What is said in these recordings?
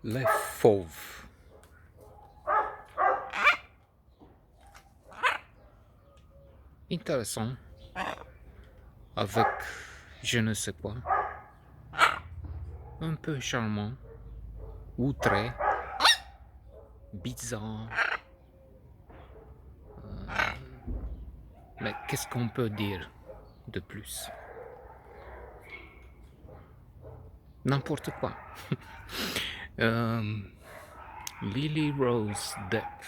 Les Fauves. Intéressant, avec je ne sais quoi, un peu charmant, outré, bizarre. Mais qu'est-ce qu'on peut dire de plus? N'importe quoi. Um, Lily Rose Depp.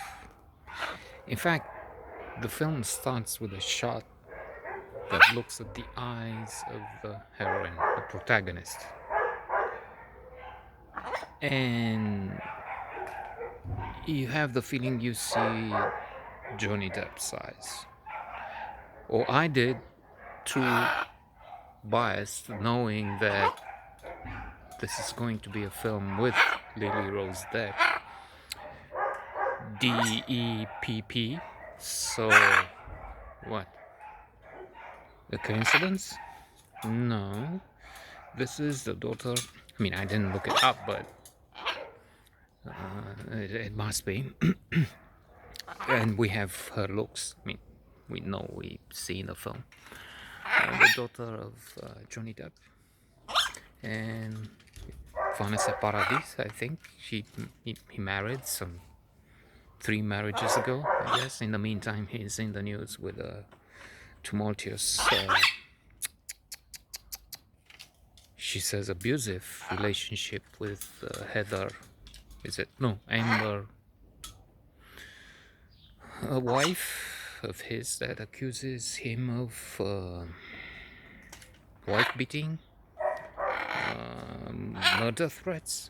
In fact, the film starts with a shot that looks at the eyes of the heroine, the protagonist. And you have the feeling you see Johnny Depp's eyes. Or I did, too biased, knowing that this is going to be a film with Lily Rose Depp. DEPP. So, what? A coincidence? No. This is the daughter. I mean, I didn't look it up, but it must be. And we have her looks. I mean, we know we see in the film. The daughter of Johnny Depp and Vanessa Paradis. I think he married some 3 marriages ago. I guess. In the meantime, he's in the news with a tumultuous. She says abusive relationship with Heather. Is it no Amber? A wife of his that accuses him of wife beating, murder threats,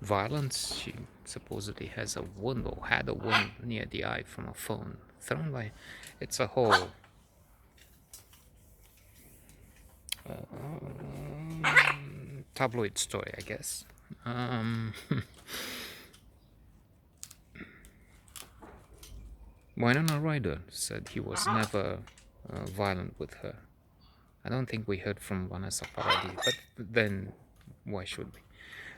violence. She supposedly has a wound or had a wound near the eye from a phone thrown by. It's a whole tabloid story, I guess. Winona Ryder said he was never violent with her. I don't think we heard from Vanessa Paradis, but then why should we?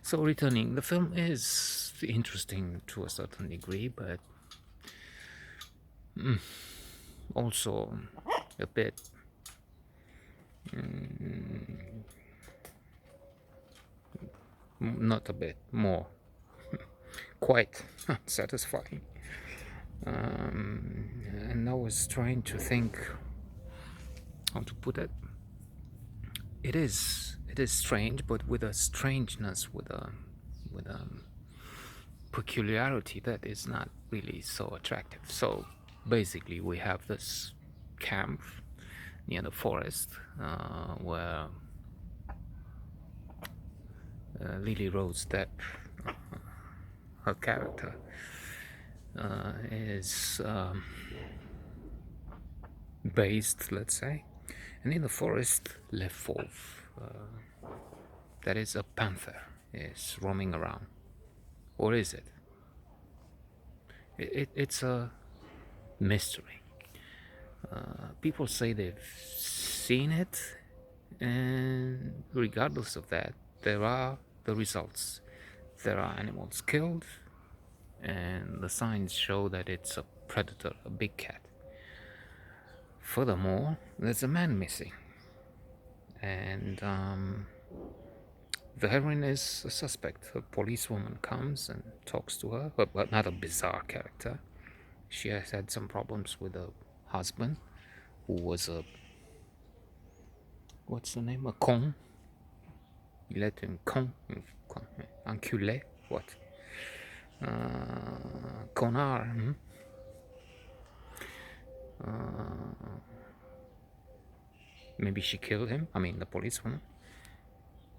So returning, the film is interesting to a certain degree, but also a bit not a bit more quite satisfying. And I was trying to think how to put it. It is strange, but with a strangeness, with a peculiarity that is not really so attractive. So basically, we have this camp near the forest where Lily Rose Depp, her character, is based, let's say, and in the forest, Le Fauve, that is a panther, is roaming around. Or is it? It's a mystery. People say they've seen it, and regardless of that, there are the results. There are animals killed, and the signs show that it's a predator, a big cat. Furthermore, there's a man missing, and the heroine is a suspect. A policewoman comes and talks to her, but not a bizarre character. She has had some problems with her husband, who was a what's the name? A con. Il est un con, enculé. What? Connard. Maybe she killed him. I mean, the policewoman.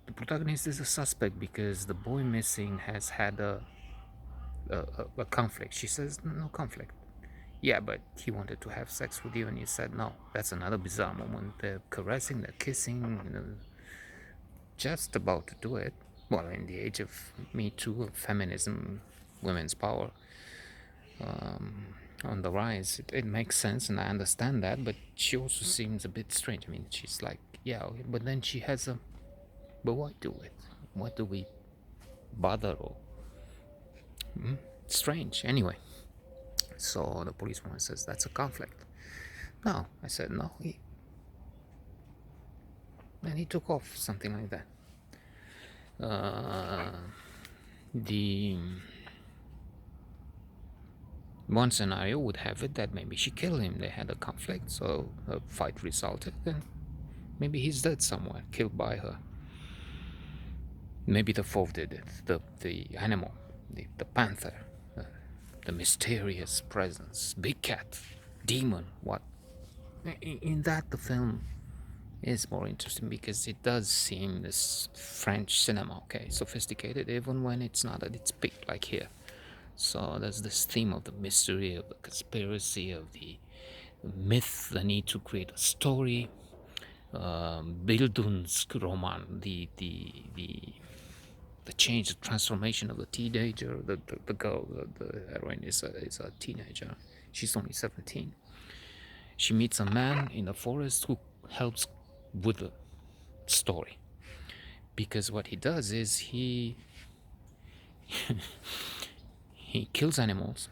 The protagonist is a suspect because the boy missing has had a conflict. She says no conflict. Yeah, but he wanted to have sex with you, and you said no. That's another bizarre moment. They're caressing, they're kissing, just about to do it. Well, in the age of Me Too, feminism, women's power on the rise, it makes sense, and I understand that. But she also seems a bit strange. I mean, she's like, yeah, but then she has a. But why do it? What do we bother or strange. Anyway, so the policewoman says that's a conflict. No, I said no. And he took off, something like that. The one scenario would have it that maybe she killed him. They had a conflict, so a fight resulted, and maybe he's dead somewhere, killed by her. Maybe the foe did it. The animal, the panther, the mysterious presence, big cat, demon. What? In that, the film is more interesting because it does seem this French cinema, okay, sophisticated, even when it's not at its peak, like here. So there's this theme of the mystery, of the conspiracy, of the myth, the need to create a story, Bildungsroman, the change, the transformation of the teenager, the girl, the heroine is a teenager. She's only 17. She meets a man in the forest who helps with the story, because what he does is he kills animals,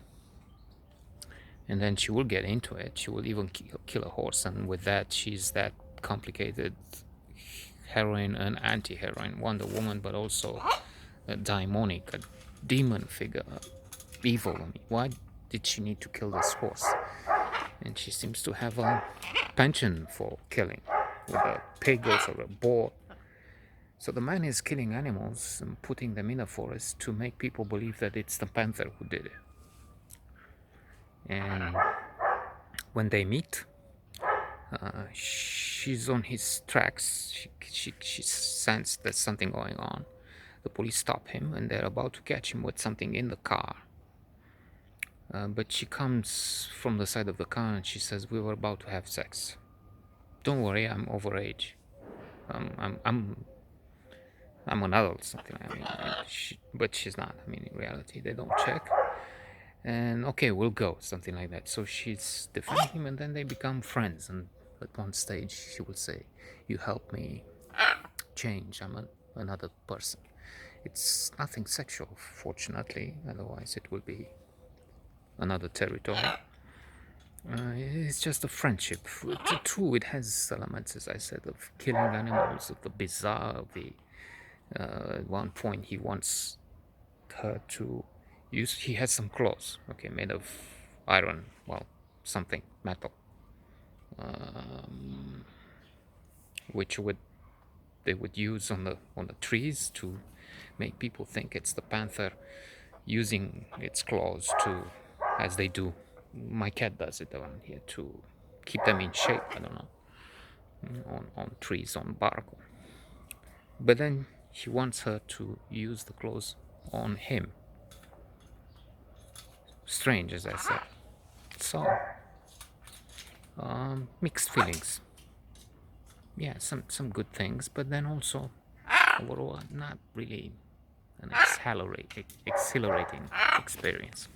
and then she will get into it. She will even kill a horse, and with that she's that complicated heroine and anti-heroine, Wonder Woman, but also a daimonic, a demon figure, evil. I mean, why did she need to kill this horse? And she seems to have a penchant for killing, with a pig or a boar. So the man is killing animals and putting them in a forest to make people believe that it's the panther who did it. And when they meet, she's on his tracks. She sensed there's something going on. The police stop him, and they're about to catch him with something in the car. But she comes from the side of the car and she says, "We were about to have sex. Don't worry, I'm over age. I'm an adult," something like that. But she's not. I mean, in reality, they don't check. And okay, we'll go, something like that. So she's defending him, and then they become friends. And at one stage, she will say, "You help me change. I'm another person." It's nothing sexual, fortunately. Otherwise, it will be another territory. It's just a friendship. True, it has elements, as I said, of killing animals, of the bizarre, of the. At one point, he wants her to use. He has some claws, okay, made of iron, well, something metal, which they would use on the trees to make people think it's the panther using its claws to, as they do. My cat does it around here to keep them in shape. I don't know, on trees, on bark. But then he wants her to use the claws on him. Strange, as I said. So mixed feelings. Yeah, some good things, but then also overall not really an exhilarating experience.